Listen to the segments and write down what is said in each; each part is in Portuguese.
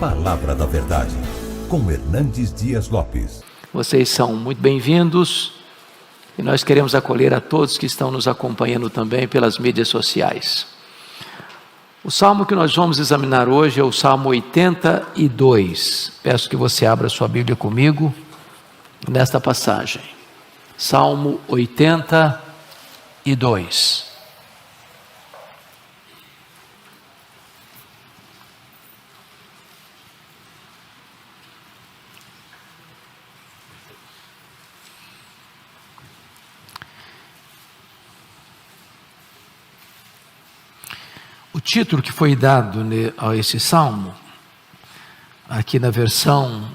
Palavra da Verdade, com Hernandes Dias Lopes. Vocês são muito bem-vindos e nós queremos acolher a todos que estão nos acompanhando também pelas mídias sociais. O salmo que nós vamos examinar hoje é o Salmo 82. Peço que você abra sua Bíblia comigo nesta passagem. Salmo 82. O título que foi dado a esse salmo, aqui na versão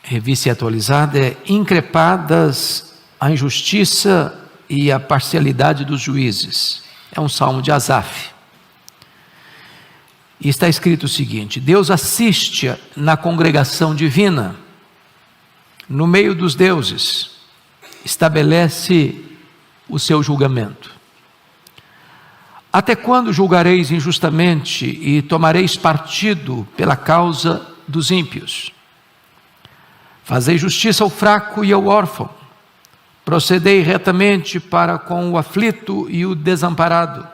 revista e atualizada, é Increpadas a injustiça e a parcialidade dos juízes. É um salmo de Asaf. E está escrito o seguinte: Deus assiste na congregação divina, no meio dos deuses, estabelece o seu julgamento. Até quando julgareis injustamente e tomareis partido pela causa dos ímpios? Fazei justiça ao fraco e ao órfão. Procedei retamente para com o aflito e o desamparado.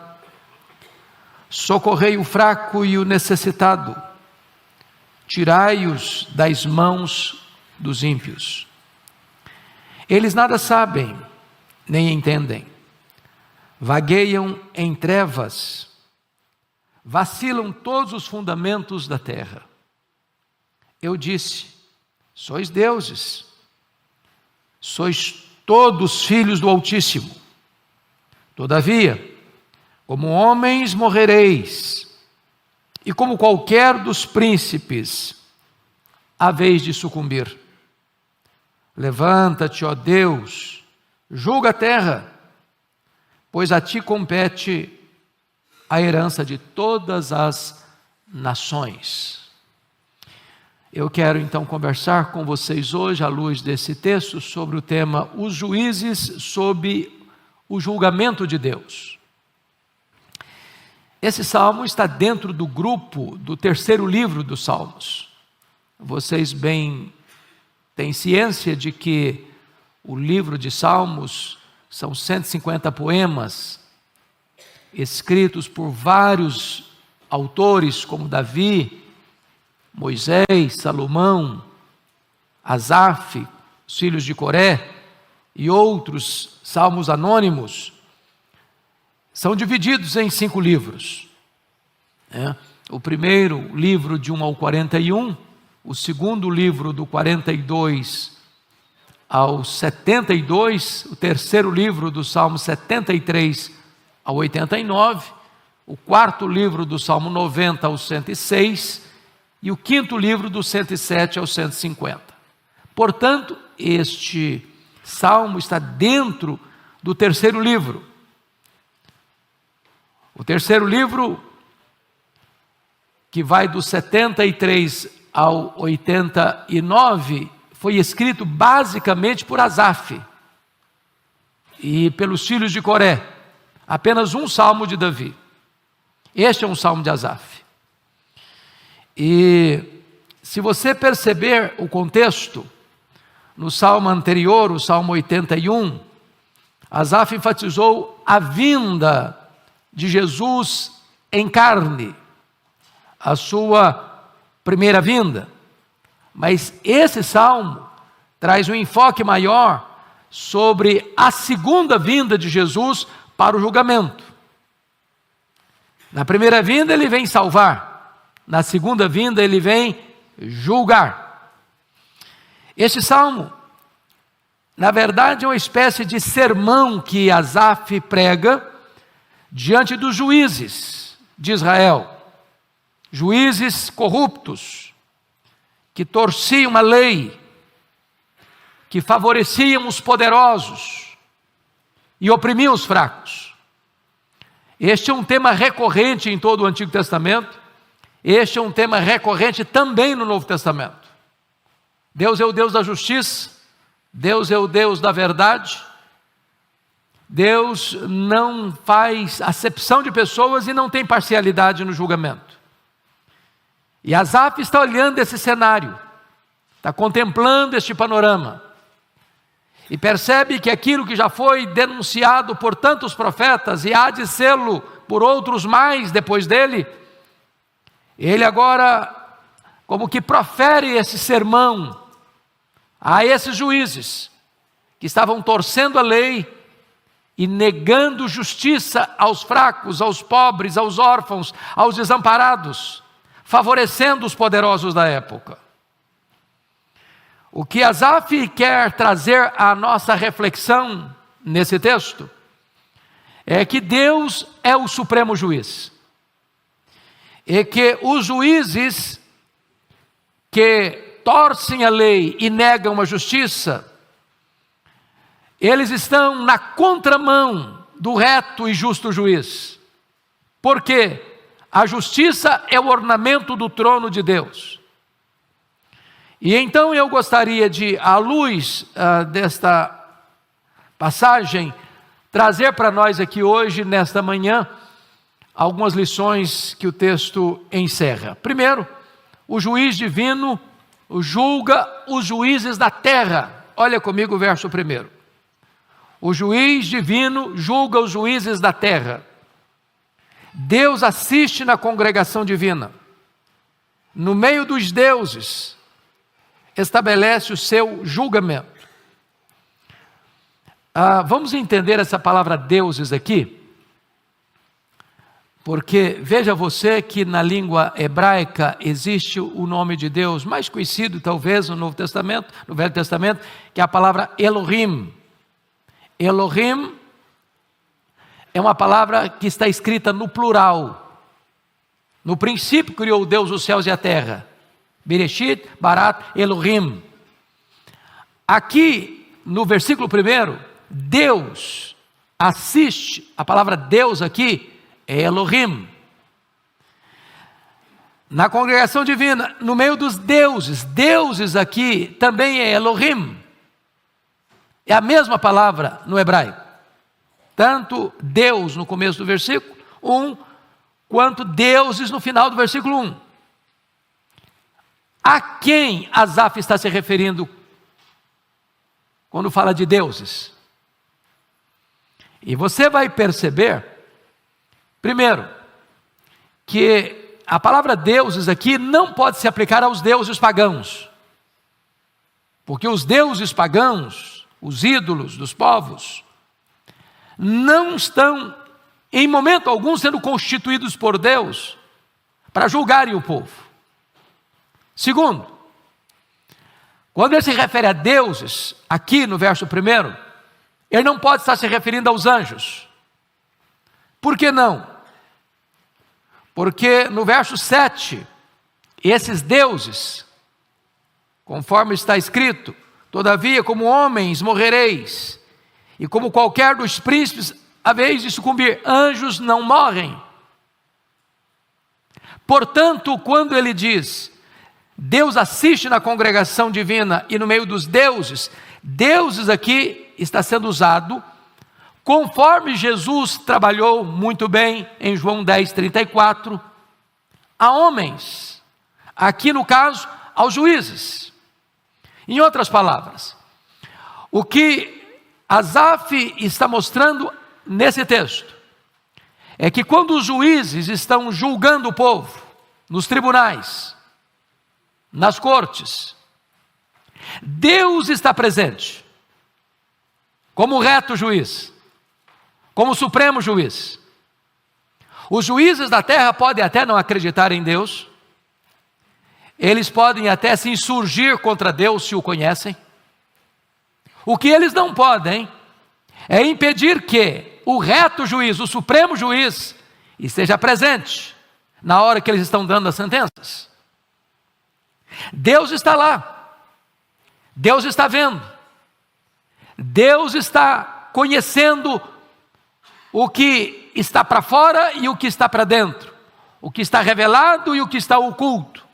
Socorrei o fraco e o necessitado. Tirai-os das mãos dos ímpios. Eles nada sabem, nem entendem. Vagueiam em trevas, vacilam todos os fundamentos da terra. Eu disse: sois deuses, sois todos filhos do Altíssimo. Todavia, como homens morrereis, e como qualquer dos príncipes, haveis de sucumbir. Levanta-te, ó Deus, julga a terra, pois a ti compete a herança de todas as nações. Eu quero então conversar com vocês hoje, à luz desse texto, sobre o tema Os juízes sob o julgamento de Deus. Esse salmo está dentro do grupo do terceiro livro dos Salmos. Vocês bem têm ciência de que o livro de Salmos são 150 poemas escritos por vários autores, como Davi, Moisés, Salomão, Asaf, os filhos de Coré e outros salmos anônimos. São divididos em 5 livros. O primeiro livro de 1 ao 41, o segundo livro do 42 ao 72, o terceiro livro do Salmo 73 ao 89, o quarto livro do Salmo 90 ao 106 e o quinto livro do 107 ao 150. Portanto, este salmo está dentro do terceiro livro. O terceiro livro, que vai do 73 ao 89, foi escrito basicamente por Asaf e pelos filhos de Coré. Apenas um salmo de Davi. Este é um salmo de Asaf. E se você perceber o contexto, no salmo anterior, o salmo 81, Asaf enfatizou a vinda de Jesus em carne, a sua primeira vinda. Mas esse salmo traz um enfoque maior sobre a segunda vinda de Jesus para o julgamento. Na primeira vinda ele vem salvar, na segunda vinda ele vem julgar. Este salmo, na verdade, é uma espécie de sermão que Asaf prega diante dos juízes de Israel, juízes corruptos, que torciam a lei, que favoreciam os poderosos e oprimiam os fracos. Este é um tema recorrente em todo o Antigo Testamento, este é um tema recorrente também no Novo Testamento. Deus é o Deus da justiça, Deus é o Deus da verdade, Deus não faz acepção de pessoas e não tem parcialidade no julgamento. E Asaf está olhando esse cenário, está contemplando este panorama, e percebe que aquilo que já foi denunciado por tantos profetas, e há de sê-lo por outros mais depois dele, ele agora como que profere esse sermão a esses juízes que estavam torcendo a lei e negando justiça aos fracos, aos pobres, aos órfãos, aos desamparados, favorecendo os poderosos da época. O que Asaf quer trazer à nossa reflexão nesse texto é que Deus é o supremo juiz, e que os juízes que torcem a lei e negam a justiça, eles estão na contramão do reto e justo juiz. Por quê? A justiça é o ornamento do trono de Deus. E então eu gostaria de, à luz desta passagem, trazer para nós aqui hoje, nesta manhã, algumas lições que o texto encerra. Primeiro, o juiz divino julga os juízes da terra. Olha comigo o verso 1. O juiz divino julga os juízes da terra. Deus assiste na congregação divina. No meio dos deuses, estabelece o seu julgamento. Vamos entender essa palavra deuses aqui, porque veja você que na língua hebraica existe o nome de Deus mais conhecido talvez no Novo Testamento, no Velho Testamento, que é a palavra Elohim. Elohim é uma palavra que está escrita no plural. No princípio criou Deus os céus e a terra. Bereshit, Barat, Elohim. Aqui no versículo 1, Deus assiste, a palavra Deus aqui é Elohim. Na congregação divina, no meio dos deuses, deuses aqui também é Elohim. É a mesma palavra no hebraico. Tanto Deus no começo do versículo 1, quanto deuses no final do versículo 1. A quem Asaf está se referindo quando fala de deuses? E você vai perceber, primeiro, que a palavra deuses aqui não pode se aplicar aos deuses pagãos. Porque os deuses pagãos, os ídolos dos povos, não estão, em momento algum, sendo constituídos por Deus para julgarem o povo. Segundo, quando ele se refere a deuses, aqui no verso 1, ele não pode estar se referindo aos anjos. Por que não? Porque no verso 7, esses deuses, conforme está escrito, todavia como homens morrereis, e como qualquer dos príncipes haveis de sucumbir, anjos não morrem. Portanto, quando ele diz, Deus assiste na congregação divina e no meio dos deuses, deuses aqui está sendo usado conforme Jesus trabalhou muito bem em João 10:34, a homens, aqui no caso, aos juízes. Em outras palavras, o que Asaf está mostrando nesse texto é que quando os juízes estão julgando o povo, nos tribunais, nas cortes, Deus está presente, como reto juiz, como supremo juiz. Os juízes da terra podem até não acreditar em Deus, eles podem até se insurgir contra Deus se o conhecem. O que eles não podem é impedir que o reto juiz, o supremo juiz, esteja presente na hora que eles estão dando as sentenças. Deus está lá, Deus está vendo, Deus está conhecendo o que está para fora e o que está para dentro, o que está revelado e o que está oculto.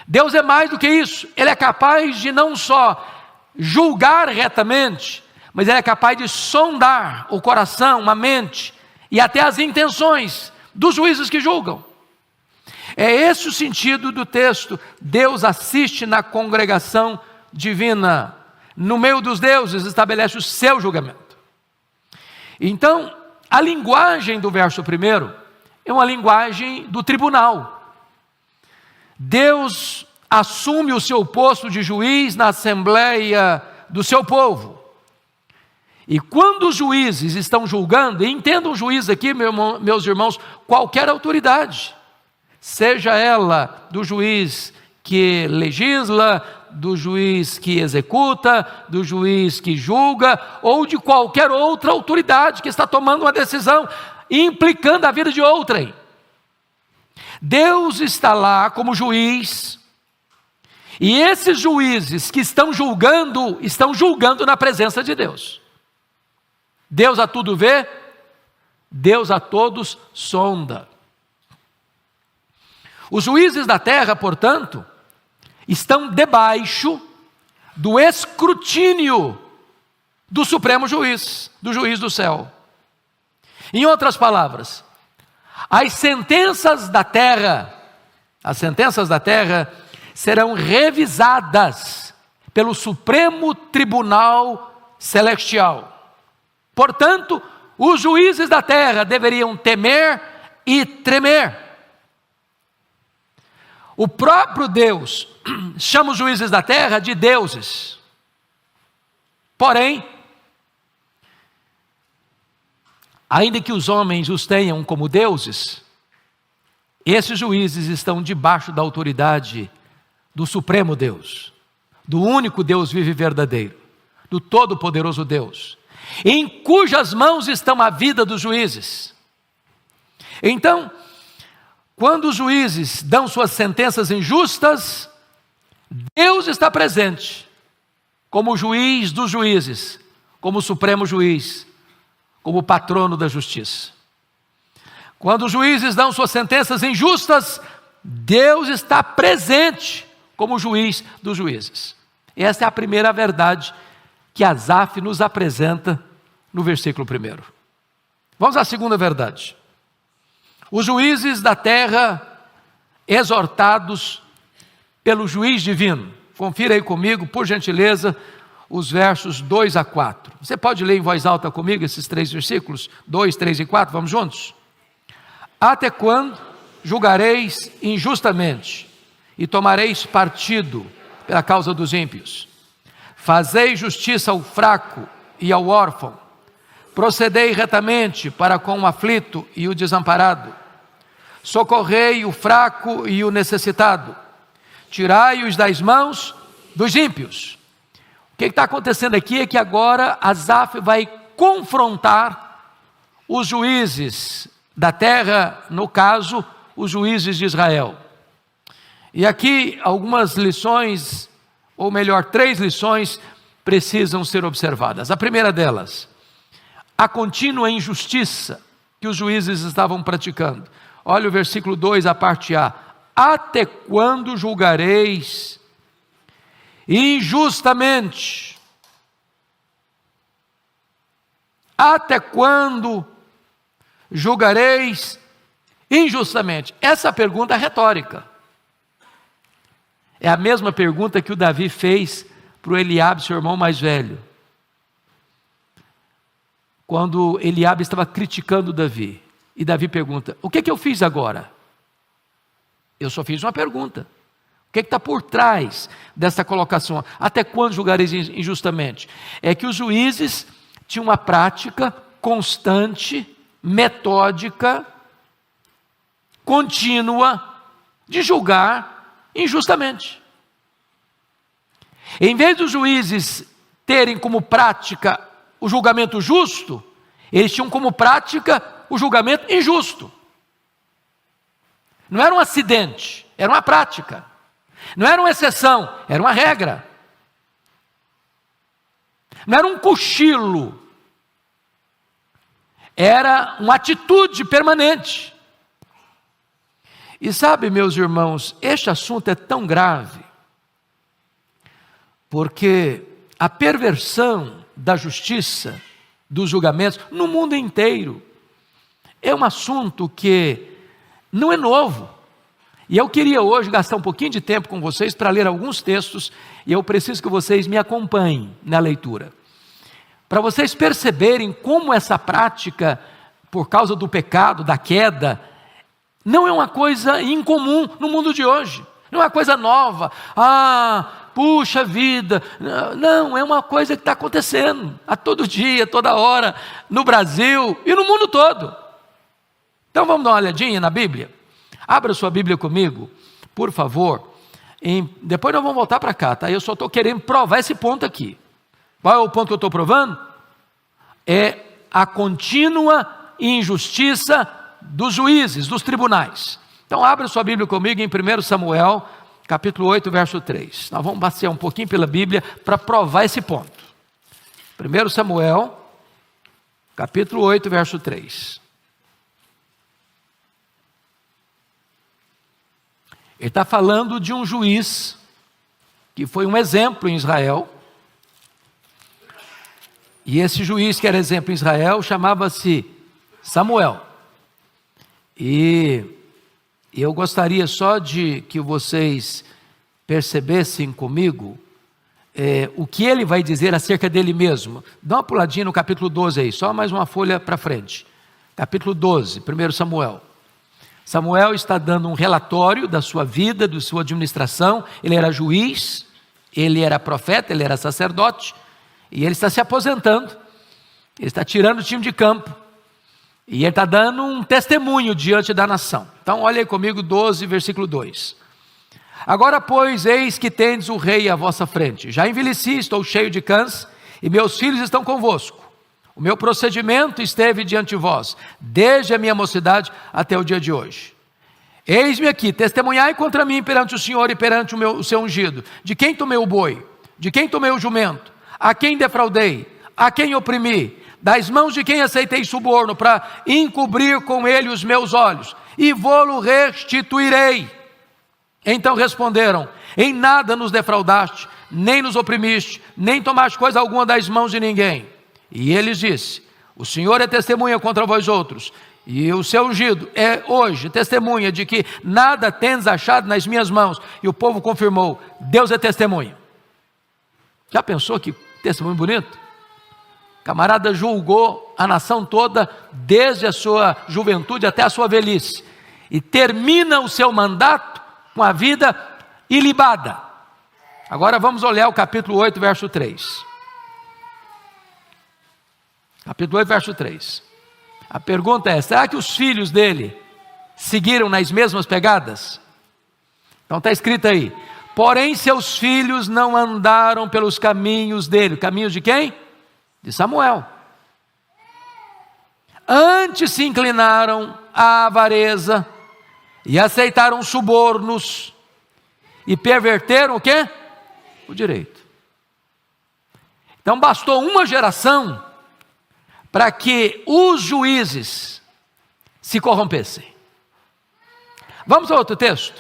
Deus é mais do que isso, Ele é capaz de não só julgar retamente, mas Ele é capaz de sondar o coração, a mente e até as intenções dos juízes que julgam. É esse o sentido do texto. Deus assiste na congregação divina. No meio dos deuses estabelece o seu julgamento. Então, a linguagem do verso 1 é uma linguagem do tribunal. Deus assume o seu posto de juiz na assembleia do seu povo. E quando os juízes estão julgando, e entendam juiz aqui, meus irmãos, qualquer autoridade, seja ela do juiz que legisla, do juiz que executa, do juiz que julga, ou de qualquer outra autoridade que está tomando uma decisão, implicando a vida de outrem. Deus está lá como juiz, e esses juízes que estão julgando na presença de Deus. Deus a tudo vê, Deus a todos sonda. Os juízes da terra, portanto, estão debaixo do escrutínio do Supremo Juiz, do Juiz do céu. Em outras palavras, as sentenças da terra serão revisadas pelo Supremo Tribunal Celestial. Portanto, os juízes da terra deveriam temer e tremer. O próprio Deus chama os juízes da terra de deuses. Porém, ainda que os homens os tenham como deuses, esses juízes estão debaixo da autoridade do Supremo Deus, do único Deus vivo e verdadeiro, do Todo-Poderoso Deus, em cujas mãos estão a vida dos juízes. Então, quando os juízes dão suas sentenças injustas, Deus está presente, como juiz dos juízes, como supremo juiz, como patrono da justiça. Quando os juízes dão suas sentenças injustas, Deus está presente, como juiz dos juízes. Essa é a primeira verdade que Asaf nos apresenta no versículo 1. Vamos à segunda verdade. Os juízes da terra exortados pelo juiz divino. Confira aí comigo, por gentileza, os versos 2 a 4. Você pode ler em voz alta comigo esses 3 versículos? 2, 3 e 4, vamos juntos? Até quando julgareis injustamente e tomareis partido pela causa dos ímpios? Fazei justiça ao fraco e ao órfão, procedei retamente para com o aflito e o desamparado, socorrei o fraco e o necessitado, tirai-os das mãos dos ímpios. O que está acontecendo aqui é que agora Asaf vai confrontar os juízes da terra, no caso, os juízes de Israel. E aqui algumas lições, ou melhor, 3 lições precisam ser observadas. A primeira delas, a contínua injustiça que os juízes estavam praticando. Olha o versículo 2, a parte A. Até quando julgareis injustamente? Até quando julgareis injustamente? Essa pergunta é retórica. É a mesma pergunta que o Davi fez para o Eliabe, seu irmão mais velho. Quando Eliabe estava criticando Davi. E Davi pergunta, o que eu fiz agora? Eu só fiz uma pergunta. O que está por trás dessa colocação? Até quando julgareis injustamente? É que os juízes tinham uma prática constante, metódica, contínua, de julgar injustamente. Em vez dos juízes terem como prática o julgamento justo, eles tinham como prática o julgamento injusto. Não era um acidente, era uma prática. Não era uma exceção, era uma regra. Não era um cochilo, era uma atitude permanente. E sabe, meus irmãos, este assunto é tão grave, porque a perversão da justiça, dos julgamentos, no mundo inteiro, é um assunto que não é novo. E eu queria hoje gastar um pouquinho de tempo com vocês para ler alguns textos, e eu preciso que vocês me acompanhem na leitura. Para vocês perceberem como essa prática, por causa do pecado, da queda, não é uma coisa incomum no mundo de hoje. Não é uma coisa nova. Puxa vida. Não, é uma coisa que está acontecendo a todo dia, toda hora, no Brasil e no mundo todo. Então vamos dar uma olhadinha na Bíblia? Abra sua Bíblia comigo, por favor. Depois nós vamos voltar para cá, tá? Eu só estou querendo provar esse ponto aqui. Qual é o ponto que eu estou provando? É a contínua injustiça dos juízes, dos tribunais. Então abra sua Bíblia comigo em 1 Samuel, capítulo 8, verso 3. Nós vamos passear um pouquinho pela Bíblia para provar esse ponto. 1 Samuel, capítulo 8, verso 3. Ele está falando de um juiz que foi um exemplo em Israel. E esse juiz que era exemplo em Israel chamava-se Samuel. E eu gostaria só de que vocês percebessem comigo o que ele vai dizer acerca dele mesmo. Dá uma puladinha no capítulo 12 aí, só mais uma folha para frente. Capítulo 12, 1 Samuel. Samuel está dando um relatório da sua vida, da sua administração. Ele era juiz, ele era profeta, ele era sacerdote, e ele está se aposentando, ele está tirando o time de campo, e ele está dando um testemunho diante da nação. Então olha aí comigo 12, versículo 2. Agora pois, eis que tendes o rei à vossa frente. Já envelheci, estou cheio de cães, e meus filhos estão convosco. O meu procedimento esteve diante de vós, desde a minha mocidade até o dia de hoje. Eis-me aqui, testemunhai contra mim perante o Senhor e perante o seu ungido. De quem tomei o boi? De quem tomei o jumento? A quem defraudei? A quem oprimi? Das mãos de quem aceitei suborno para encobrir com ele os meus olhos? E vô-lo restituirei. Então responderam: em nada nos defraudaste, nem nos oprimiste, nem tomaste coisa alguma das mãos de ninguém. E ele disse: o Senhor é testemunha contra vós outros, e o seu ungido é hoje testemunha de que nada tendes achado nas minhas mãos. E o povo confirmou: Deus é testemunha. Já pensou que testemunho bonito? Camarada julgou a nação toda desde a sua juventude até a sua velhice, e termina o seu mandato com a vida ilibada. Agora vamos olhar o capítulo 8, verso 3. Capítulo 8, verso 3. A pergunta é: será que os filhos dele seguiram nas mesmas pegadas? Então está escrito aí: porém seus filhos não andaram pelos caminhos dele. Caminhos de quem? De Samuel. Antes se inclinaram à avareza e aceitaram subornos e perverteram o quê? O direito. Então bastou uma geração para que os juízes se corrompessem. Vamos a outro texto?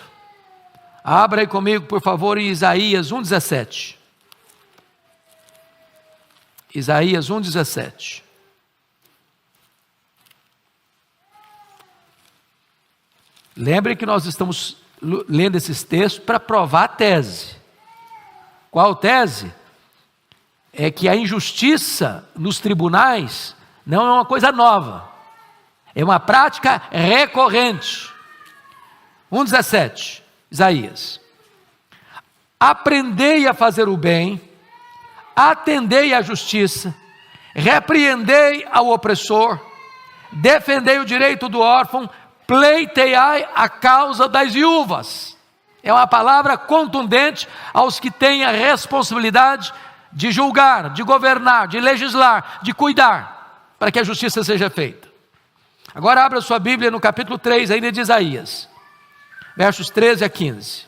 Abra aí comigo, por favor, em Isaías 1,17. Isaías 1,17. Lembre que nós estamos lendo esses textos para provar a tese. Qual tese? É que a injustiça nos tribunais não é uma coisa nova, é uma prática recorrente. 1,17, Isaías: aprendei a fazer o bem, atendei à justiça, repreendei ao opressor, defendei o direito do órfão, pleiteai a causa das viúvas. É uma palavra contundente aos que têm a responsabilidade de julgar, de governar, de legislar, de cuidar, para que a justiça seja feita. Agora abra sua Bíblia no capítulo 3, ainda de Isaías, versos 13 a 15.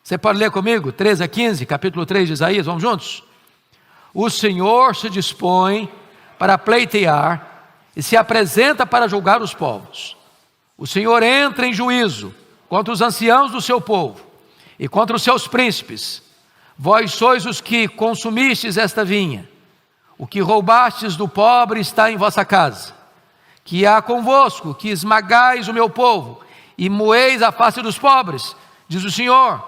Você pode ler comigo? 13 a 15, capítulo 3 de Isaías, vamos juntos? O Senhor se dispõe para pleitear e se apresenta para julgar os povos. O Senhor entra em juízo contra os anciãos do seu povo e contra os seus príncipes. Vós sois os que consumistes esta vinha. O que roubastes do pobre está em vossa casa. que há convosco, que esmagais o meu povo e moeis a face dos pobres, diz o Senhor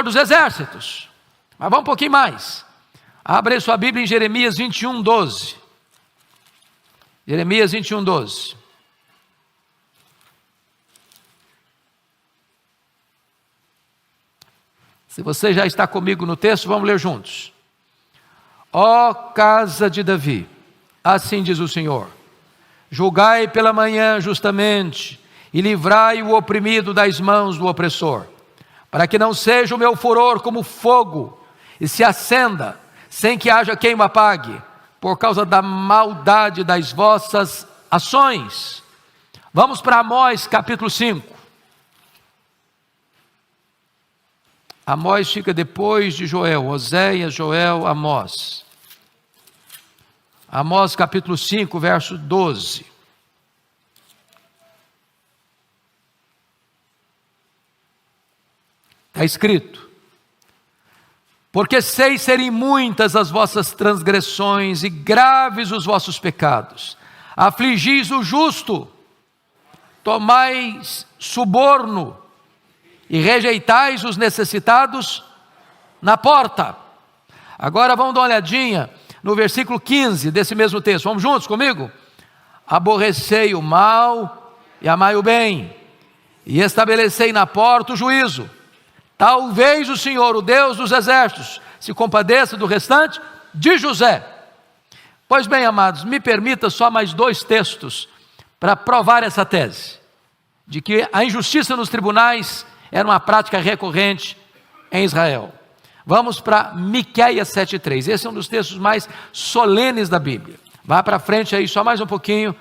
dos exércitos. Mas vamos um pouquinho mais. Abre sua Bíblia em Jeremias 21, 12. Jeremias 21, 12. Se você já está comigo no texto, vamos ler juntos. Ó casa de Davi, assim diz o Senhor: julgai pela manhã justamente, e livrai o oprimido das mãos do opressor, para que não seja o meu furor como fogo, e se acenda, sem que haja quem o apague, por causa da maldade das vossas ações. Vamos para Amós capítulo 5. Amós fica depois de Joel, Oséias, Joel, Amós. Amós capítulo 5, verso 12. Está escrito: porque sei serem muitas as vossas transgressões e graves os vossos pecados. Afligis o justo, tomais suborno e rejeitais os necessitados na porta. Agora vamos dar uma olhadinha no versículo 15 desse mesmo texto. Vamos juntos comigo? Aborrecei o mal e amai o bem, e estabelecei na porta o juízo. Talvez o Senhor, o Deus dos exércitos, se compadeça do restante de José. Pois bem, amados, me permita só mais 2 textos para provar essa tese, de que a injustiça nos tribunais era uma prática recorrente em Israel. Vamos para Miqueias 7,3. Esse é um dos textos mais solenes da Bíblia. Vá para frente aí, só mais um pouquinho.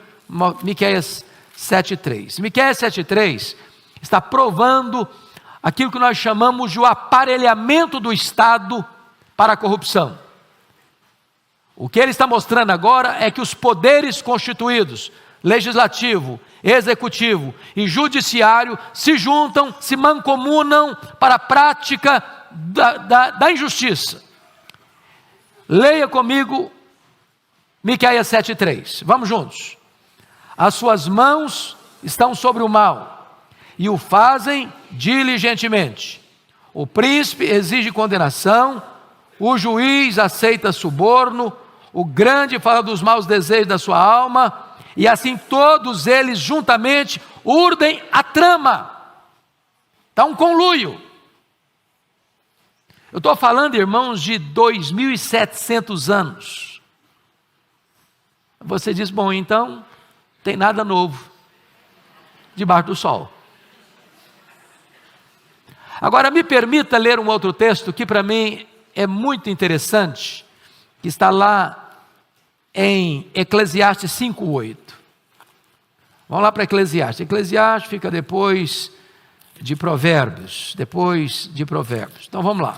Miqueias 7,3. Miqueias 7,3 está provando aquilo que nós chamamos de o aparelhamento do Estado para a corrupção. O que ele está mostrando agora é que os poderes constituídos, legislativo, executivo e judiciário, se juntam, se mancomunam para a prática da injustiça. Leia comigo Miqueias 7,3. Vamos juntos. As suas mãos estão sobre o mal e o fazem diligentemente. O príncipe exige condenação, o juiz aceita suborno, o grande fala dos maus desejos da sua alma, e assim todos eles juntamente urdem a trama. Está um conluio. Eu estou falando, irmãos, de 2.700 anos. Você diz, bom, então, tem nada novo debaixo do sol. Agora, me permita ler um outro texto que para mim é muito interessante, que está lá em Eclesiastes 5,8. Vamos lá para Eclesiastes. Eclesiastes fica depois de Provérbios. Então vamos lá.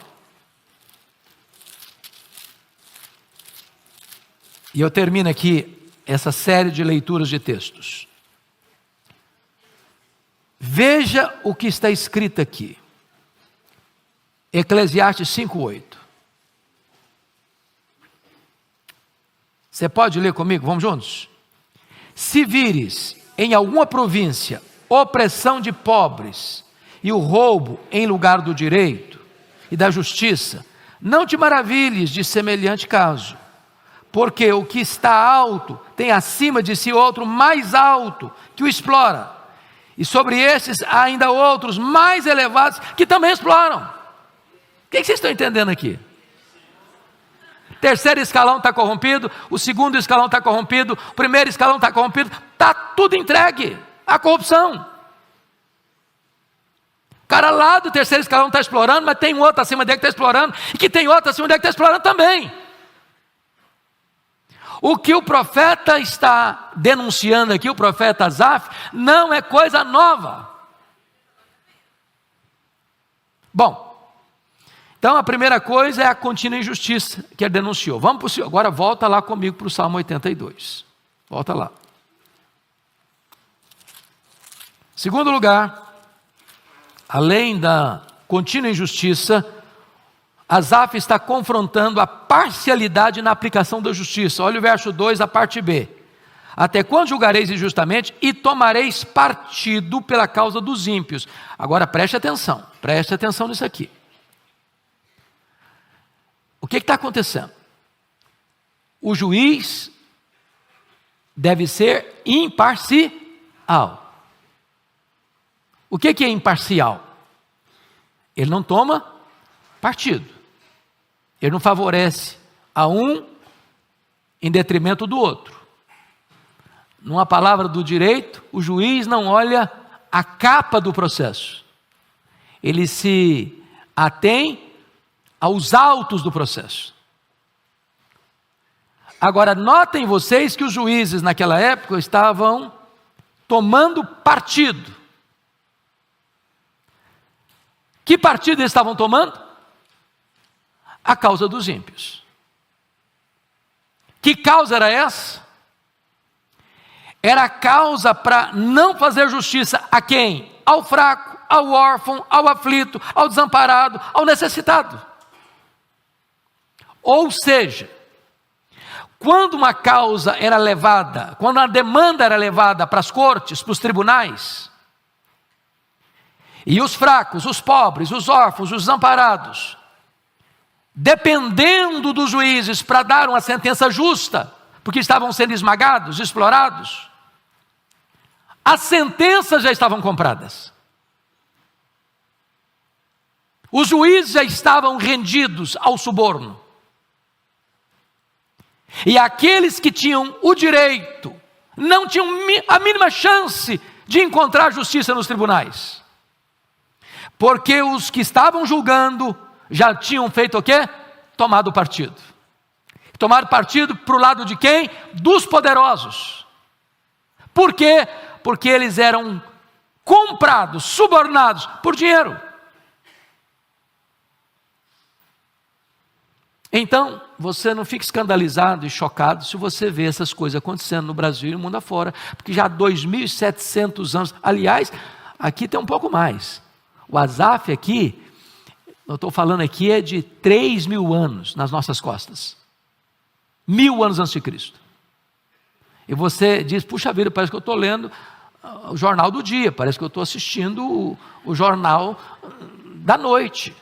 E eu termino aqui essa série de leituras de textos. Veja o que está escrito aqui. Eclesiastes 5,8. Você pode ler comigo? Vamos juntos? Se vires em alguma província opressão de pobres e o roubo em lugar do direito e da justiça, não te maravilhes de semelhante caso, porque o que está alto tem acima de si outro mais alto que o explora, e sobre estes há ainda outros mais elevados que também exploram. O que vocês estão entendendo aqui? Terceiro escalão está corrompido, o segundo escalão está corrompido, o primeiro escalão está corrompido, está tudo entregue à corrupção. O cara lá do terceiro escalão está explorando, mas tem um outro acima dele que está explorando, e que tem outro acima dele que está explorando também. O que o profeta está denunciando aqui, o profeta Asaf, não é coisa nova. Bom, então a primeira coisa é a contínua injustiça que ele denunciou. Vamos para agora volta lá comigo para o Salmo 82. Volta lá. Segundo lugar, além da contínua injustiça, Asaf está confrontando a parcialidade na aplicação da justiça. Olha o verso 2, a parte B. Até quando julgareis injustamente e tomareis partido pela causa dos ímpios? Agora preste atenção nisso aqui. O que está acontecendo? O juiz deve ser imparcial. O que é imparcial? Ele não toma partido. Ele não favorece a um em detrimento do outro. Numa palavra do direito, o juiz não olha a capa do processo. Ele se atém aos autos do processo. Agora, notem vocês que os juízes naquela época estavam tomando partido. Que partido eles estavam tomando? A causa dos ímpios. Que causa era essa? Era a causa para não fazer justiça a quem? Ao fraco, ao órfão, ao aflito, ao desamparado, ao necessitado. Ou seja, quando uma causa era levada, quando a demanda era levada para as cortes, para os tribunais, e os fracos, os pobres, os órfãos, os desamparados, dependendo dos juízes para dar uma sentença justa, porque estavam sendo esmagados, explorados, as sentenças já estavam compradas. Os juízes já estavam rendidos ao suborno. E aqueles que tinham o direito, não tinham a mínima chance de encontrar justiça nos tribunais. Porque os que estavam julgando já tinham feito o quê? Tomado partido. Tomaram partido para o lado de quem? Dos poderosos. Por quê? Porque eles eram comprados, subornados por dinheiro. Então, você não fica escandalizado e chocado se você vê essas coisas acontecendo no Brasil e no mundo afora, porque já há 2.700 anos, aliás, aqui tem um pouco mais. O Asaf aqui, eu estou falando aqui, é de 3.000 anos nas nossas costas. 1.000 anos antes de Cristo. E você diz, puxa vida, parece que eu estou lendo o jornal do dia, parece que eu estou assistindo o jornal da noite.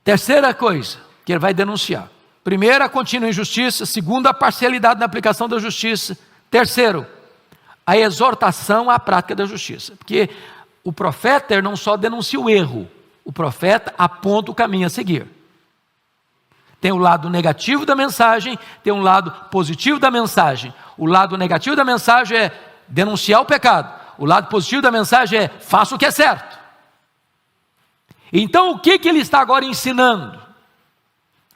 Terceira coisa que ele vai denunciar. Primeira, a contínua injustiça. Segunda, a parcialidade na aplicação da justiça. Terceiro, a exortação à prática da justiça. Porque o profeta não só denuncia o erro, o profeta aponta o caminho a seguir. Tem o lado negativo da mensagem, tem um lado positivo da mensagem. O lado negativo da mensagem é denunciar o pecado. O lado positivo da mensagem é faça o que é certo. Então o que ele está agora ensinando?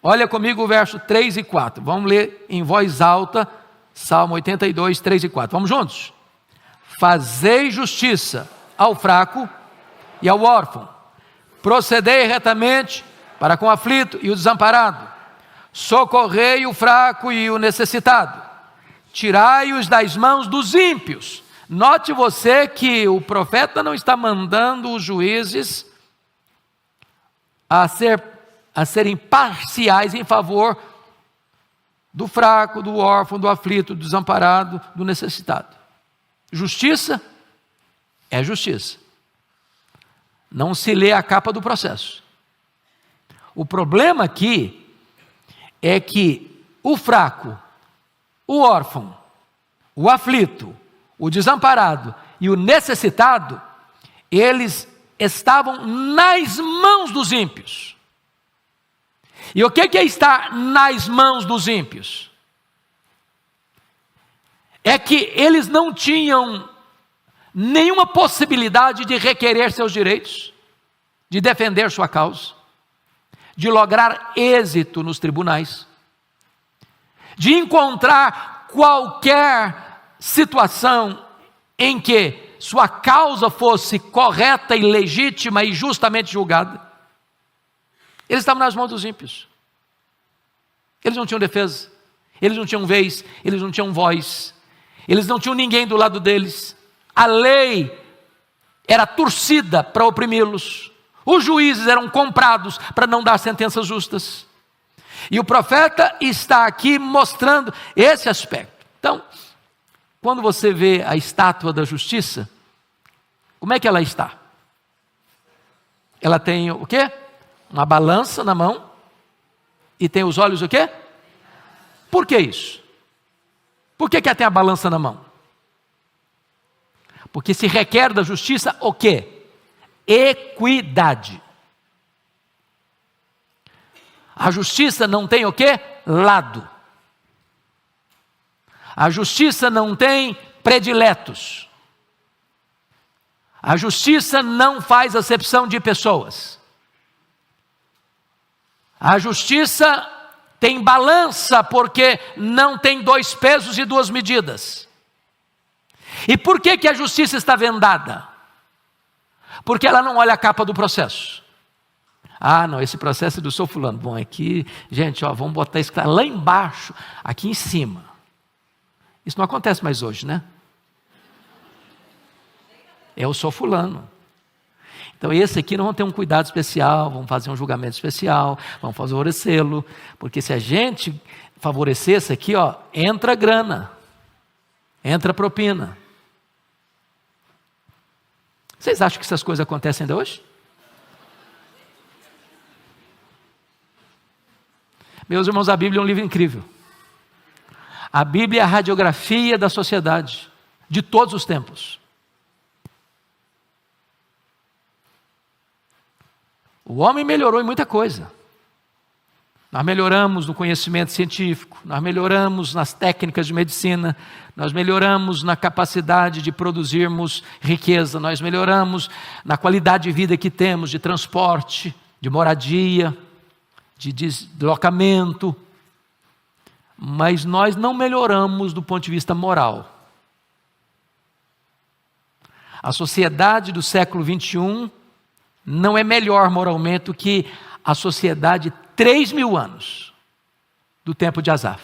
Olha comigo o verso 3 e 4. Vamos ler em voz alta, Salmo 82, 3 e 4. Vamos juntos? Fazei justiça ao fraco e ao órfão. Procedei retamente para com o aflito e o desamparado. Socorrei o fraco e o necessitado. Tirai-os das mãos dos ímpios. Note você que o profeta não está mandando os juízes a serem parciais em favor do fraco, do órfão, do aflito, do desamparado, do necessitado. Justiça é justiça. Não se lê a capa do processo. O problema aqui é que o fraco, o órfão, o aflito, o desamparado e o necessitado, eles estavam nas mãos dos ímpios. E o que é estar nas mãos dos ímpios? É que eles não tinham nenhuma possibilidade de requerer seus direitos, de defender sua causa, de lograr êxito nos tribunais, de encontrar qualquer situação em que sua causa fosse correta e legítima e justamente julgada. Eles estavam nas mãos dos ímpios. Eles não tinham defesa, eles não tinham vez, eles não tinham voz, eles não tinham ninguém do lado deles. A lei era torcida para oprimi-los. Os juízes eram comprados para não dar sentenças justas. E o profeta está aqui mostrando esse aspecto. Então, quando você vê a estátua da justiça, como é que ela está? Ela tem o quê? Uma balança na mão e tem os olhos o quê? Por que isso? Por que ela tem a balança na mão? Porque se requer da justiça o quê? Equidade. A justiça não tem o quê? Lado. A justiça não tem prediletos. A justiça não faz acepção de pessoas. A justiça tem balança porque não tem 2 pesos e 2 medidas. E por que a justiça está vendada? Porque ela não olha a capa do processo. Ah, não, esse processo é do seu fulano. Bom, aqui, gente, ó, vamos botar isso lá embaixo, aqui em cima. Isso não acontece mais hoje, né? Eu sou fulano. Então esse aqui nós vamos ter um cuidado especial, vamos fazer um julgamento especial, vamos favorecê-lo, porque se a gente favorecer esse aqui, ó, entra grana, entra propina. Vocês acham que essas coisas acontecem ainda hoje? Meus irmãos, a Bíblia é um livro incrível. A Bíblia é a radiografia da sociedade, de todos os tempos. O homem melhorou em muita coisa. Nós melhoramos no conhecimento científico, nós melhoramos nas técnicas de medicina, nós melhoramos na capacidade de produzirmos riqueza, nós melhoramos na qualidade de vida que temos, de transporte, de moradia, de deslocamento, mas nós não melhoramos do ponto de vista moral. A sociedade do século 21 não é melhor moralmente do que a sociedade 3.000 anos do tempo de Asaf.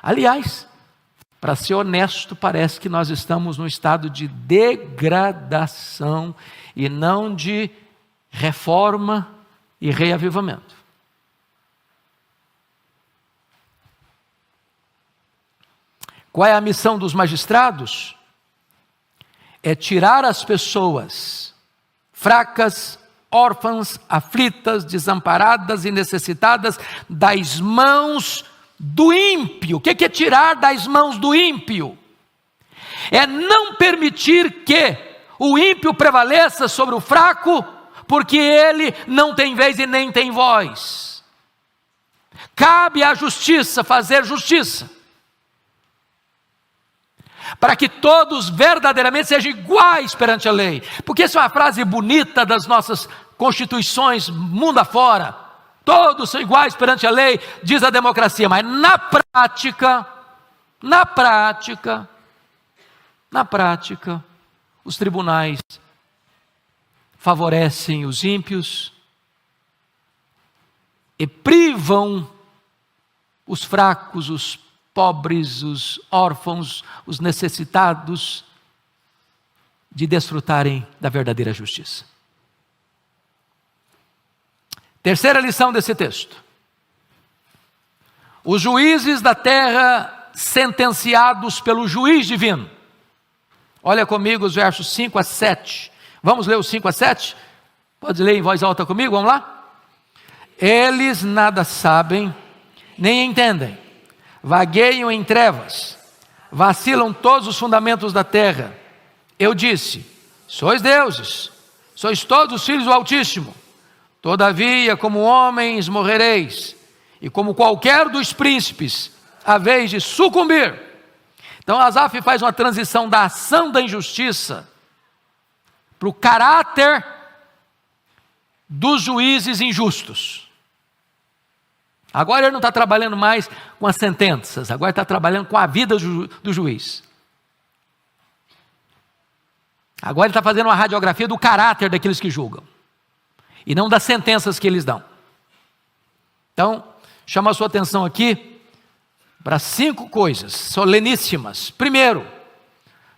Aliás, para ser honesto, parece que nós estamos num estado de degradação e não de reforma e reavivamento. Qual é a missão dos magistrados? É tirar as pessoas fracas, órfãs, aflitas, desamparadas e necessitadas das mãos do ímpio. O que é tirar das mãos do ímpio? É não permitir que o ímpio prevaleça sobre o fraco, porque ele não tem vez e nem tem voz. Cabe à justiça fazer justiça, para que todos verdadeiramente sejam iguais perante a lei. Porque essa é uma frase bonita das nossas constituições mundo afora. Todos são iguais perante a lei, diz a democracia, mas na prática, os tribunais favorecem os ímpios e privam os fracos, os pobres, os órfãos, os necessitados, de desfrutarem da verdadeira justiça. Terceira lição desse texto. Os juízes da terra sentenciados pelo juiz divino. Olha comigo os versos 5 a 7. Vamos ler os 5 a 7? Pode ler em voz alta comigo, vamos lá? Eles nada sabem, nem entendem. Vagueiam em trevas, vacilam todos os fundamentos da terra. Eu disse: sois deuses, sois todos filhos do Altíssimo. Todavia, como homens morrereis, e como qualquer dos príncipes, haveis de sucumbir. Então Asaf faz uma transição da ação da injustiça para o caráter dos juízes injustos. Agora ele não está trabalhando mais com as sentenças, agora está trabalhando com a vida do juiz. Agora ele está fazendo uma radiografia do caráter daqueles que julgam, e não das sentenças que eles dão. Então, chamo a sua atenção aqui para 5 coisas soleníssimas. Primeiro,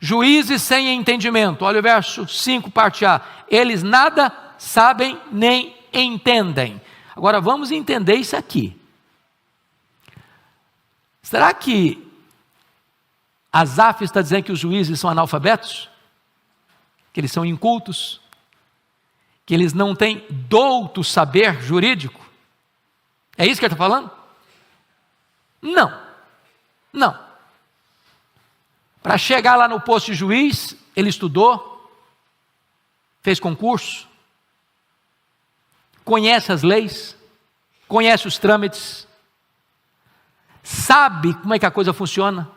Juízes sem entendimento. Olha o verso 5, parte A. Eles nada sabem nem entendem. Agora vamos entender isso aqui. Será que Asaf está dizendo que os juízes são analfabetos? Que eles são incultos? Que eles não têm douto saber jurídico? É isso que ele está falando? Não. Não. Para chegar lá no posto de juiz, ele estudou, fez concurso, conhece as leis, conhece os trâmites, sabe como é que a coisa funciona.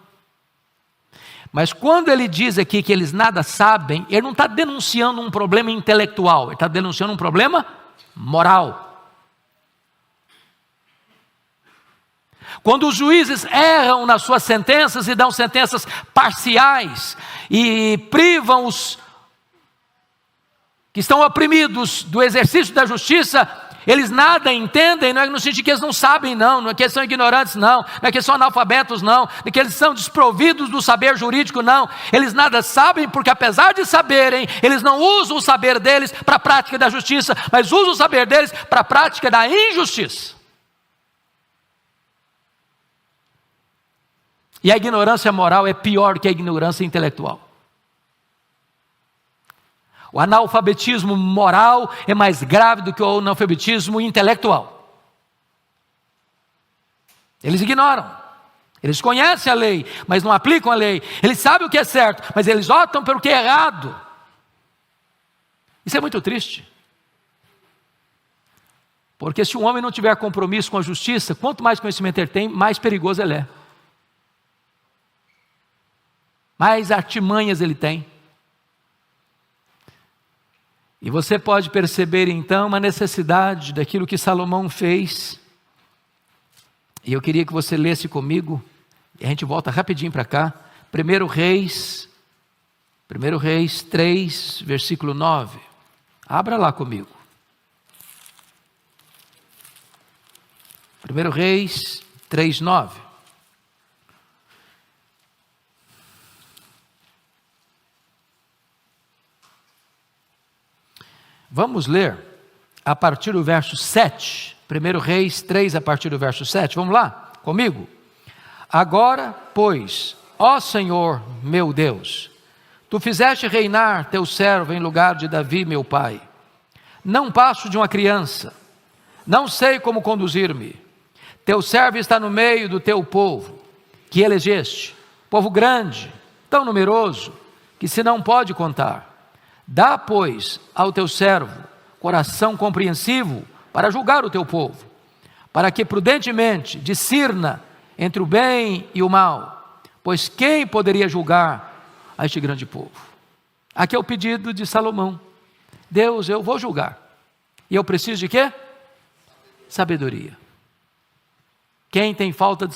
Mas quando ele diz aqui que eles nada sabem, ele não está denunciando um problema intelectual, ele está denunciando um problema moral. Quando os juízes erram nas suas sentenças e dão sentenças parciais e privam os que estão oprimidos do exercício da justiça, eles nada entendem, não é no sentido que eles não sabem, não é que eles são ignorantes, não é que eles são analfabetos, não é que eles são desprovidos do saber jurídico, não. Eles nada sabem porque, apesar de saberem, eles não usam o saber deles para a prática da justiça, mas usam o saber deles para a prática da injustiça. E a ignorância moral é pior que a ignorância intelectual. O analfabetismo moral é mais grave do que o analfabetismo intelectual. Eles ignoram, eles conhecem a lei, mas não aplicam a lei. Eles sabem o que é certo, mas eles optam pelo que é errado. Isso é muito triste. Porque se um homem não tiver compromisso com a justiça, quanto mais conhecimento ele tem, mais perigoso ele é. Mais artimanhas ele tem. E você pode perceber então uma necessidade daquilo que Salomão fez. E eu queria que você lesse comigo, e a gente volta rapidinho para cá. 1 Reis 3, versículo 9. Abra lá comigo. 1 Reis 3, 9. Vamos ler a partir do verso 7, 1 Reis 3, a partir do verso 7, vamos lá, comigo? Agora, pois, ó Senhor meu Deus, Tu fizeste reinar Teu servo em lugar de Davi meu pai. Não passo de uma criança, não sei como conduzir-me. Teu servo está no meio do Teu povo, que elegeste, povo grande, tão numeroso, que se não pode contar. Dá, pois, ao teu servo coração compreensivo para julgar o teu povo, para que prudentemente discirna entre o bem e o mal, pois quem poderia julgar a este grande povo? Aqui é o pedido de Salomão. Deus, eu vou julgar, e eu preciso de quê? Sabedoria. Quem tem falta de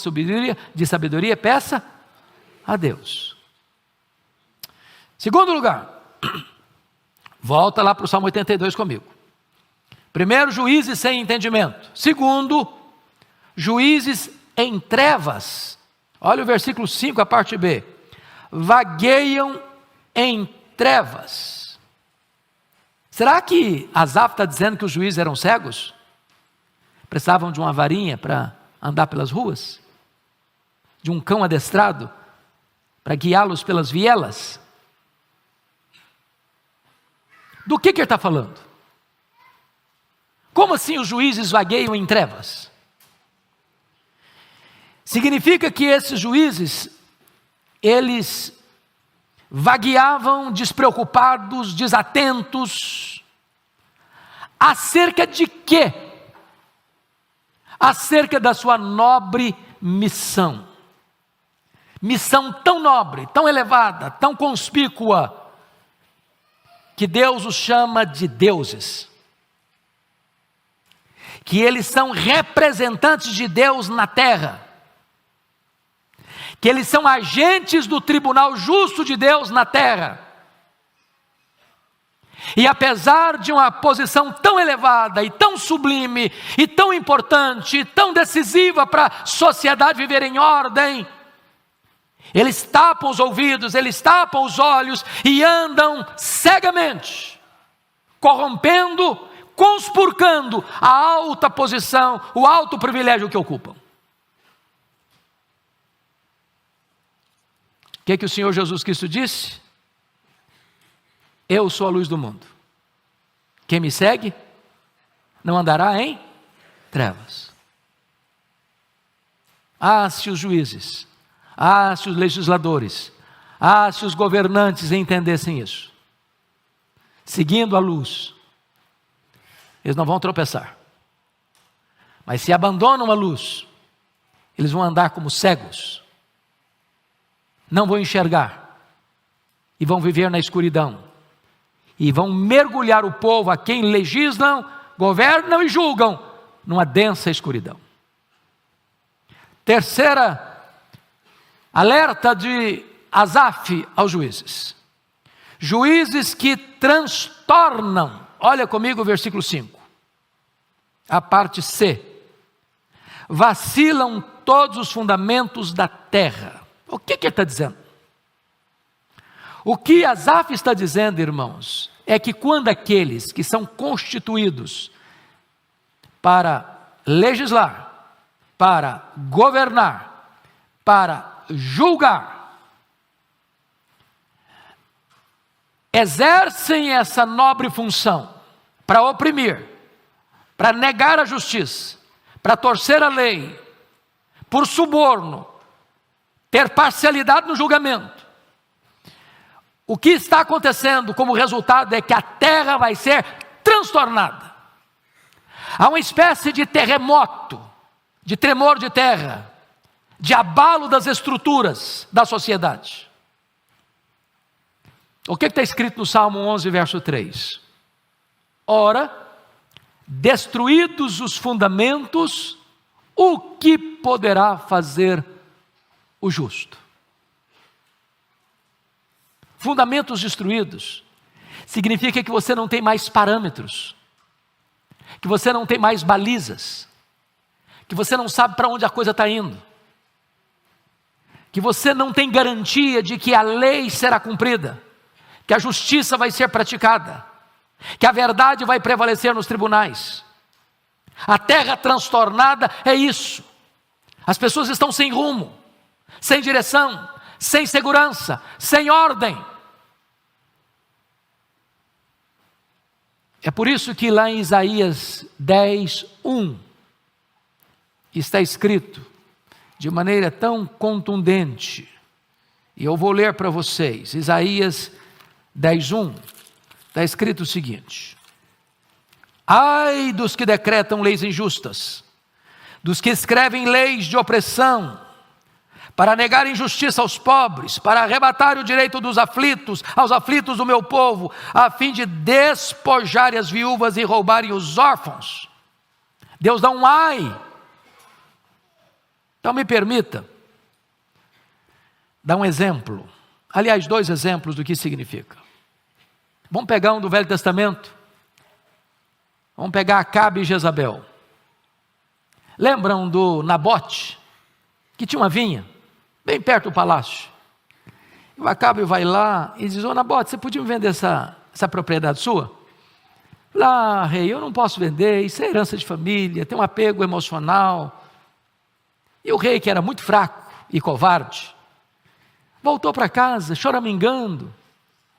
sabedoria, peça a Deus. Segundo lugar, volta lá para o Salmo 82 comigo. Primeiro, juízes sem entendimento. Segundo, juízes em trevas. Olha o versículo 5, a parte B. Vagueiam em trevas. Será que Asaf está dizendo que os juízes eram cegos? Precisavam de uma varinha para andar pelas ruas? De um cão adestrado para guiá-los pelas vielas? Do que ele está falando? Como assim os juízes vagueiam em trevas? Significa que esses juízes, eles vagueavam despreocupados, desatentos, acerca de quê? Acerca da sua nobre missão. Missão tão nobre, tão elevada, tão conspícua, que Deus os chama de deuses, que eles são representantes de Deus na terra, que eles são agentes do tribunal justo de Deus na terra. E apesar de uma posição tão elevada e tão sublime e tão importante e tão decisiva para a sociedade viver em ordem, Eles tapam os ouvidos, eles tapam os olhos e andam cegamente, corrompendo, conspurcando a alta posição, o alto privilégio que ocupam. O que o Senhor Jesus Cristo disse? Eu sou a luz do mundo. Quem me segue não andará em trevas. Ah, se os juízes, ah, se os legisladores, ah, se os governantes entendessem isso. Seguindo a luz, eles não vão tropeçar. Mas se abandonam a luz, eles vão andar como cegos. Não vão enxergar. E vão viver na escuridão. E vão mergulhar o povo a quem legislam, governam e julgam numa densa escuridão. Terceira alerta de Asaf aos juízes. Juízes que transtornam. Olha comigo o versículo 5. A parte C. Vacilam todos os fundamentos da terra. O que ele está dizendo? O que Asaf está dizendo, irmãos, é que quando aqueles que são constituídos para legislar, para governar, para julgar, exercem essa nobre função para oprimir, para negar a justiça, para torcer a lei, por suborno, ter parcialidade no julgamento. O que está acontecendo como resultado é que a terra vai ser transtornada. Há uma espécie de terremoto, de tremor de terra, de abalo das estruturas da sociedade. O que está escrito no Salmo 11, verso 3? Ora, destruídos os fundamentos, o que poderá fazer o justo? Fundamentos destruídos significa que você não tem mais parâmetros, que você não tem mais balizas, que você não sabe para onde a coisa está indo, que você não tem garantia de que a lei será cumprida, que a justiça vai ser praticada, que a verdade vai prevalecer nos tribunais. A terra transtornada é isso. As pessoas estão sem rumo, sem direção, sem segurança, sem ordem. É por isso que lá em Isaías 10, 1, está escrito de maneira tão contundente, e eu vou ler para vocês, Isaías 10, 1, está escrito o seguinte: ai dos que decretam leis injustas, dos que escrevem leis de opressão, para negar injustiça aos pobres, para arrebatar o direito dos aflitos, aos aflitos do meu povo, a fim de despojarem as viúvas e roubarem os órfãos. Deus dá um ai. Então me permita dar um exemplo, aliás, 2 exemplos do que significa. Vamos pegar um do Velho Testamento, vamos pegar Acabe e Jezabel. Lembram do Nabote, que tinha uma vinha bem perto do palácio? O Acabe vai lá e diz: ô Nabote, você podia me vender essa propriedade sua? Lá, rei, eu não posso vender, isso é herança de família, tem um apego emocional. E o rei, que era muito fraco e covarde, voltou para casa choramingando,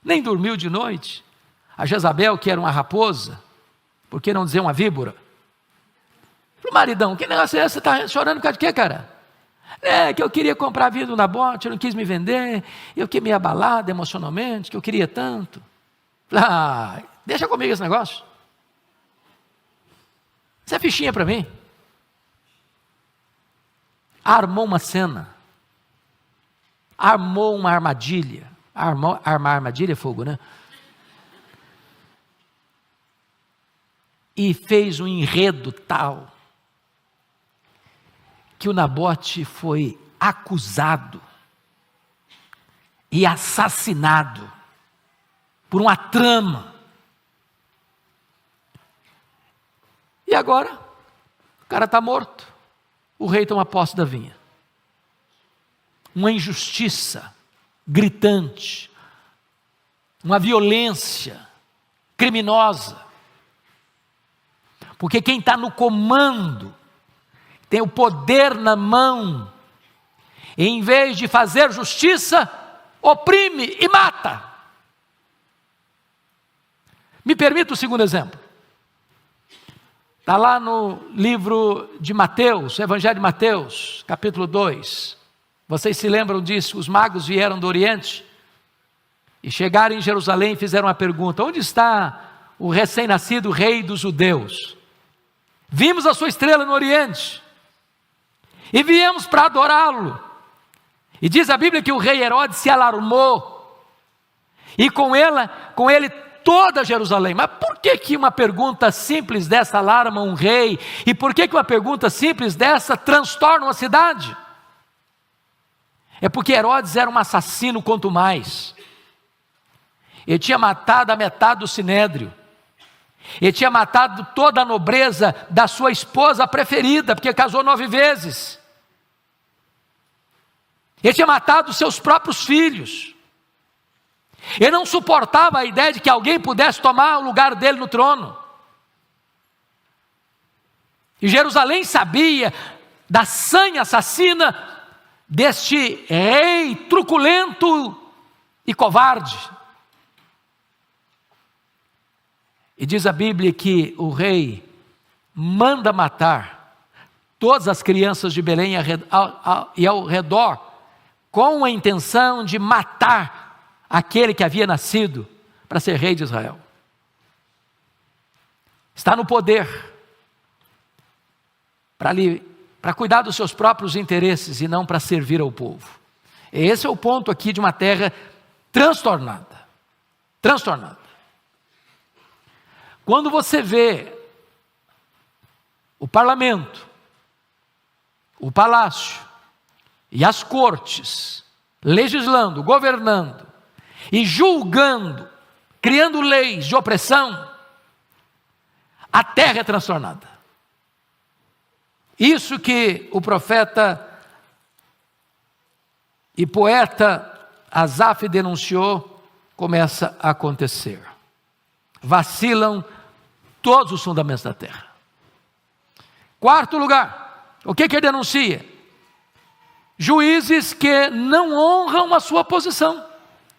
nem dormiu de noite. A Jezabel, que era uma raposa, por que não dizer uma víbora, falou: maridão, que negócio é esse? Você está chorando por causa de quê, cara? É que eu queria comprar a vida do Nabote, eu não quis me vender, eu fiquei meio abalado emocionalmente, que eu queria tanto. Ah, deixa comigo esse negócio. Isso é fichinha para mim. Armou uma cena, armou uma armadilha. Armar armadilha é fogo, né? E fez um enredo tal que o Nabote foi acusado e assassinado por uma trama. E agora, o cara está morto, o rei toma posse da vinha. uma injustiça gritante, uma violência criminosa. Porque quem está no comando, tem o poder na mão, e em vez de fazer justiça, oprime e mata. Me permita o segundo exemplo. Está lá no livro de Mateus, Evangelho de Mateus, capítulo 2. Vocês se lembram disso? Os magos vieram do Oriente e chegaram em Jerusalém e fizeram uma pergunta: onde está o recém-nascido rei dos judeus? Vimos a sua estrela no Oriente e viemos para adorá-lo. E diz a Bíblia que o rei Herodes se alarmou, e com ele toda Jerusalém. Mas por que uma pergunta simples dessa alarma um rei? E por que uma pergunta simples dessa transtorna uma cidade? É porque Herodes era um assassino quanto mais. Ele tinha matado a metade do sinédrio. Ele tinha matado toda a nobreza da sua esposa preferida, porque casou 9 vezes. Ele tinha matado seus próprios filhos. Ele não suportava a ideia de que alguém pudesse tomar o lugar dele no trono. E Jerusalém sabia da sanha assassina deste rei truculento e covarde. E diz a Bíblia que o rei manda matar todas as crianças de Belém e ao redor, com a intenção de matar aquele que havia nascido para ser rei de Israel. Está no poder para cuidar dos seus próprios interesses e não para servir ao povo. Esse é o ponto aqui de uma terra transtornada. Transtornada. Quando você vê o parlamento, o palácio e as cortes legislando, governando e julgando, criando leis de opressão, a terra é transtornada. Isso que o profeta e poeta Asaf denunciou começa a acontecer. Vacilam todos os fundamentos da terra. Quarto lugar, o que ele denuncia? Juízes que não honram a sua posição.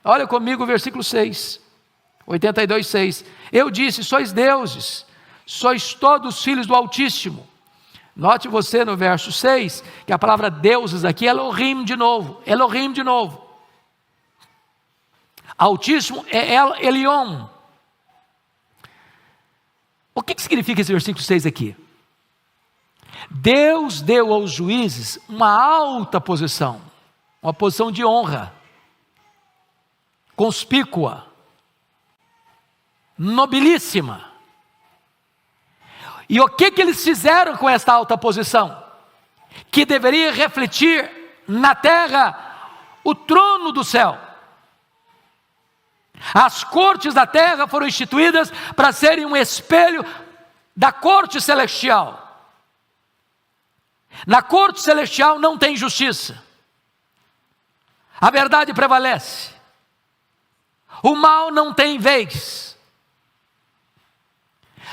Olha comigo o versículo 6, 82:6. Eu disse: sois deuses, sois todos filhos do Altíssimo. Note você no verso 6, que a palavra deuses aqui é Elohim de novo. Elohim de novo. Altíssimo é El Elyon. O que significa esse versículo 6 aqui? Deus deu aos juízes uma alta posição, uma posição de honra, conspícua, nobilíssima. E o que eles fizeram com esta alta posição? Que deveria refletir na terra o trono do céu. As cortes da terra foram instituídas para serem um espelho da corte celestial. Na corte celestial não tem justiça. A verdade prevalece. O mal não tem vez.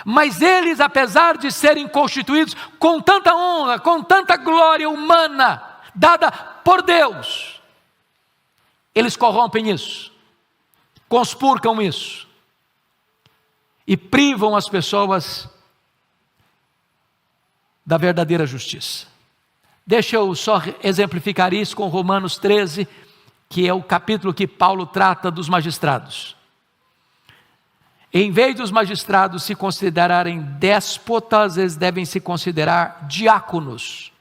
Mas eles, apesar de serem constituídos com tanta honra, com tanta glória humana, dada por Deus, eles corrompem isso, conspurcam isso, e privam as pessoas da verdadeira justiça. Deixa eu só exemplificar isso com Romanos 13, que é o capítulo que Paulo trata dos magistrados. Em vez dos magistrados se considerarem déspotas, eles devem se considerar diáconos.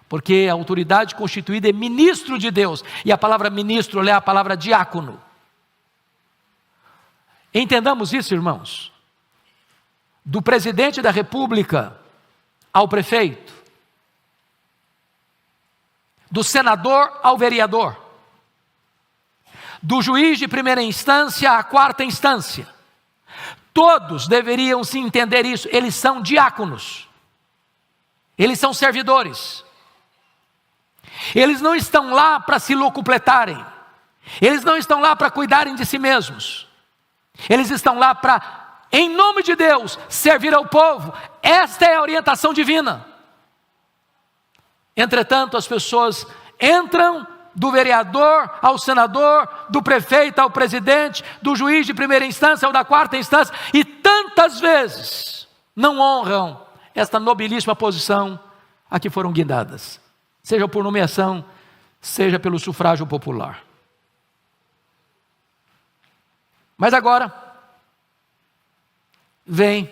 Porque a autoridade constituída é ministro de Deus. E a palavra ministro é a palavra diácono. Entendamos isso, irmãos. Do presidente da república ao prefeito. Do senador ao vereador. Do juiz de primeira instância à quarta instância. Todos deveriam se entender isso. Eles são diáconos. Eles são servidores. Eles não estão lá para se locupletarem. Eles não estão lá para cuidarem de si mesmos. Eles estão lá para, em nome de Deus, servir ao povo. Esta é a orientação divina. Entretanto, as pessoas entram do vereador ao senador, do prefeito ao presidente, do juiz de primeira instância ao da quarta instância, e tantas vezes não honram esta nobilíssima posição a que foram guindadas, seja por nomeação, seja pelo sufrágio popular. Mas agora vem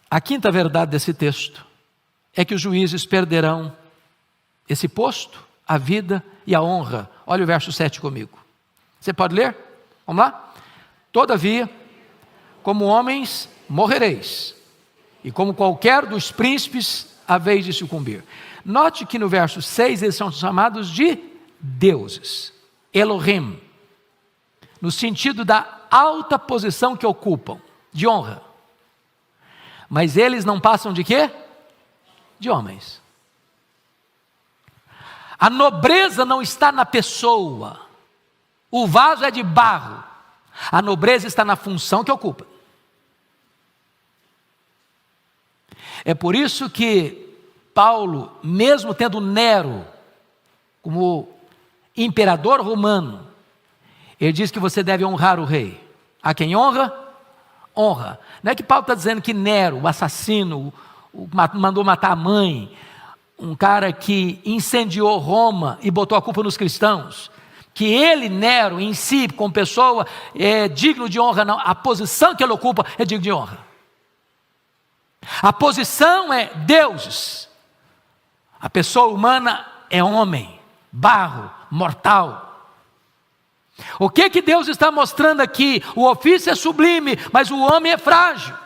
a quinta verdade desse texto, é que os juízes perderão esse posto, a vida e a honra. Olha o verso 7 comigo. Você pode ler? Vamos lá? Todavia, como homens morrereis, e como qualquer dos príncipes haveis de sucumbir. Note que no verso 6 eles são chamados de deuses, Elohim, no sentido da alta posição que ocupam, de honra. Mas eles não passam de quê? De homens. A nobreza não está na pessoa. O vaso é de barro. A nobreza está na função que ocupa. É por isso que Paulo, mesmo tendo Nero como imperador romano, ele diz que você deve honrar o rei. A quem honra? Honra. Não é que Paulo está dizendo que Nero, o assassino, mandou matar a mãe, um cara que incendiou Roma e botou a culpa nos cristãos, que ele, Nero, em si, como pessoa, é digno de honra. Não, a posição que ele ocupa é digna de honra. A posição é deuses. A pessoa humana é homem, barro, mortal. O que Deus está mostrando aqui? O ofício é sublime, mas o homem é frágil.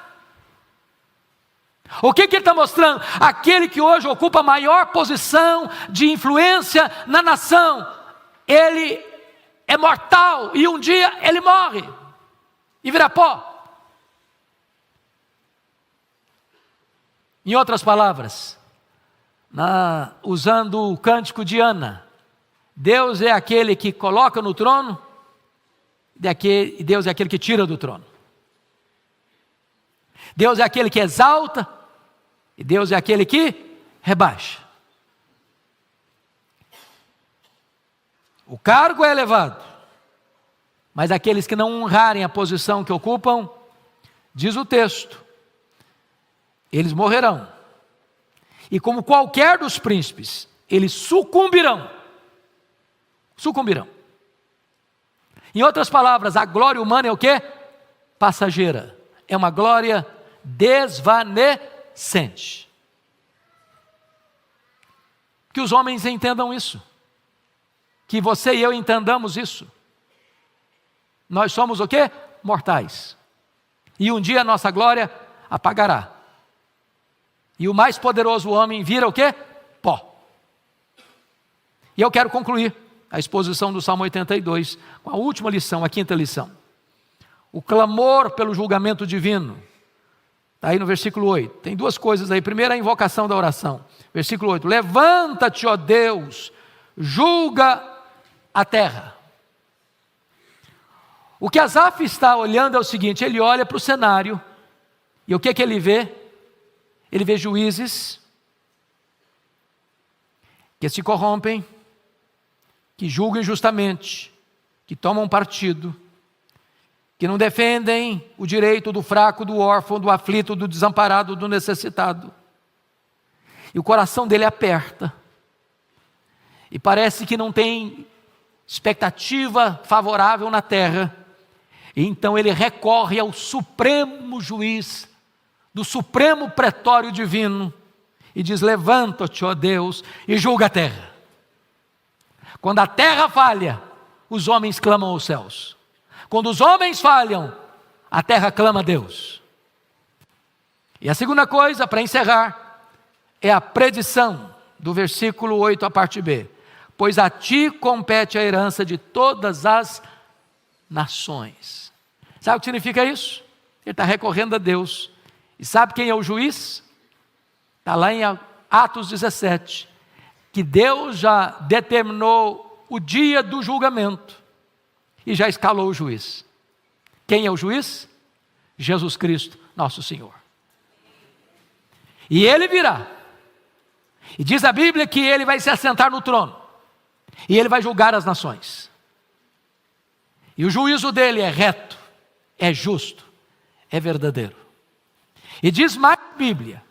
O que Ele está mostrando? Aquele que hoje ocupa a maior posição de influência na nação, ele é mortal e um dia ele morre e vira pó. Em outras palavras, usando o cântico de Ana, Deus é aquele que coloca no trono e Deus é aquele que tira do trono. Deus é aquele que exalta e Deus é aquele que rebaixa. O cargo é elevado, mas aqueles que não honrarem a posição que ocupam, diz o texto, eles morrerão. E como qualquer dos príncipes, eles sucumbirão. Sucumbirão. Em outras palavras, a glória humana é o quê? Passageira. É uma glória desvanecente. Que os homens entendam isso. Que você e eu entendamos isso. Nós somos o quê? Mortais. E um dia a nossa glória apagará. E o mais poderoso homem vira o quê? Pó. E eu quero concluir a exposição do Salmo 82 com a última lição, a quinta lição. O clamor pelo julgamento divino. Está aí no versículo 8. Tem duas coisas aí. Primeiro, a invocação da oração. Versículo 8. Levanta-te, ó Deus, julga a terra. O que Asaf está olhando é o seguinte, ele olha para o cenário, e o que ele vê? Ele vê juízes que se corrompem, que julgam injustamente, que tomam partido, que não defendem o direito do fraco, do órfão, do aflito, do desamparado, do necessitado. E o coração dele aperta, e parece que não tem expectativa favorável na terra, e então ele recorre ao supremo juiz, do supremo pretório divino, e diz, levanta-te, ó Deus, e julga a terra. Quando a terra falha, os homens clamam aos céus. Quando os homens falham, a terra clama a Deus. E a segunda coisa, para encerrar, é a predição do versículo 8, a parte B. Pois a ti compete a herança de todas as nações. Sabe o que significa isso? Ele está recorrendo a Deus. E sabe quem é o juiz? Está lá em Atos 17. que Deus já determinou o dia do julgamento e já escalou o juiz. Quem é o juiz? Jesus Cristo, nosso Senhor. E ele virá. E diz a Bíblia que ele vai se assentar no trono. E ele vai julgar as nações. E o juízo dele é reto, é justo, é verdadeiro. E diz mais a Bíblia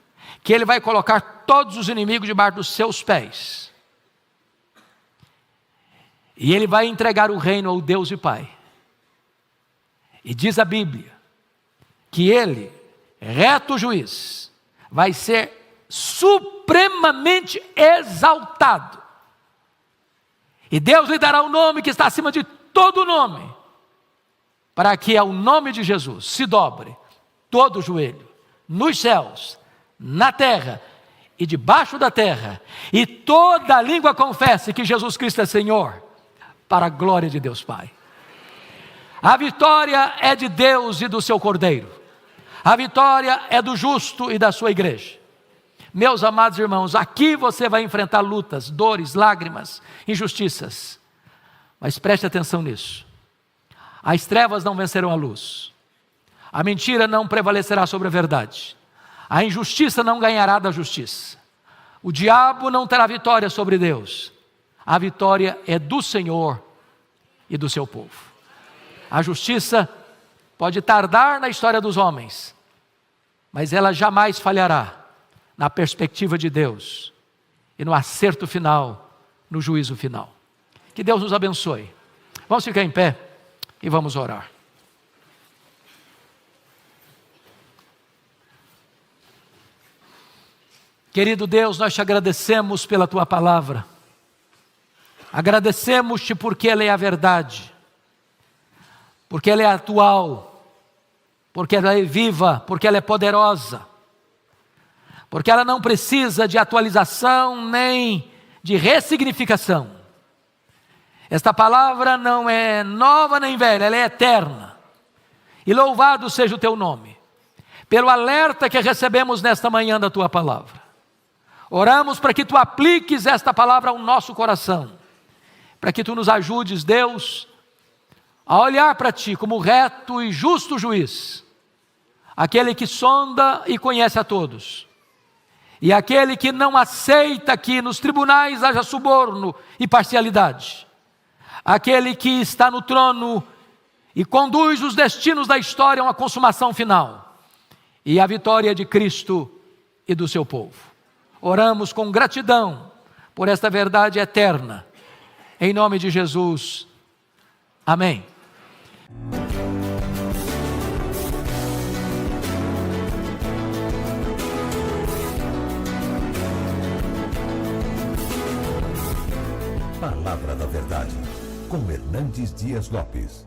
que ele vai colocar todos os inimigos debaixo dos seus pés. E ele vai entregar o reino ao Deus e Pai. E diz a Bíblia que ele, reto juiz, vai ser supremamente exaltado. E Deus lhe dará um nome que está acima de todo nome, para que ao nome de Jesus se dobre todo o joelho, nos céus, na terra e debaixo da terra, e toda língua confesse que Jesus Cristo é Senhor, para a glória de Deus Pai. A vitória é de Deus e do seu Cordeiro. A vitória é do justo e da sua igreja. Meus amados irmãos, aqui você vai enfrentar lutas, dores, lágrimas, injustiças. Mas preste atenção nisso. As trevas não vencerão a luz. A mentira não prevalecerá sobre a verdade. A injustiça não ganhará da justiça. O diabo não terá vitória sobre Deus. A vitória é do Senhor e do seu povo. A justiça pode tardar na história dos homens, mas ela jamais falhará na perspectiva de Deus e no acerto final, no juízo final. Que Deus nos abençoe. Vamos ficar em pé e vamos orar. Querido Deus, nós te agradecemos pela tua palavra. Agradecemos-te porque ela é a verdade, porque ela é atual, porque ela é viva, porque ela é poderosa, porque ela não precisa de atualização nem de ressignificação. Esta palavra não é nova nem velha, ela é eterna. E louvado seja o teu nome, pelo alerta que recebemos nesta manhã da tua palavra. Oramos para que tu apliques esta palavra ao nosso coração, para que tu nos ajudes, Deus, a olhar para ti como reto e justo juiz, aquele que sonda e conhece a todos, e aquele que não aceita que nos tribunais haja suborno e parcialidade, aquele que está no trono e conduz os destinos da história a uma consumação final, e a vitória de Cristo e do seu povo. Oramos com gratidão por esta verdade eterna, em nome de Jesus, amém. Palavra da Verdade, com Hernandes Dias Lopes.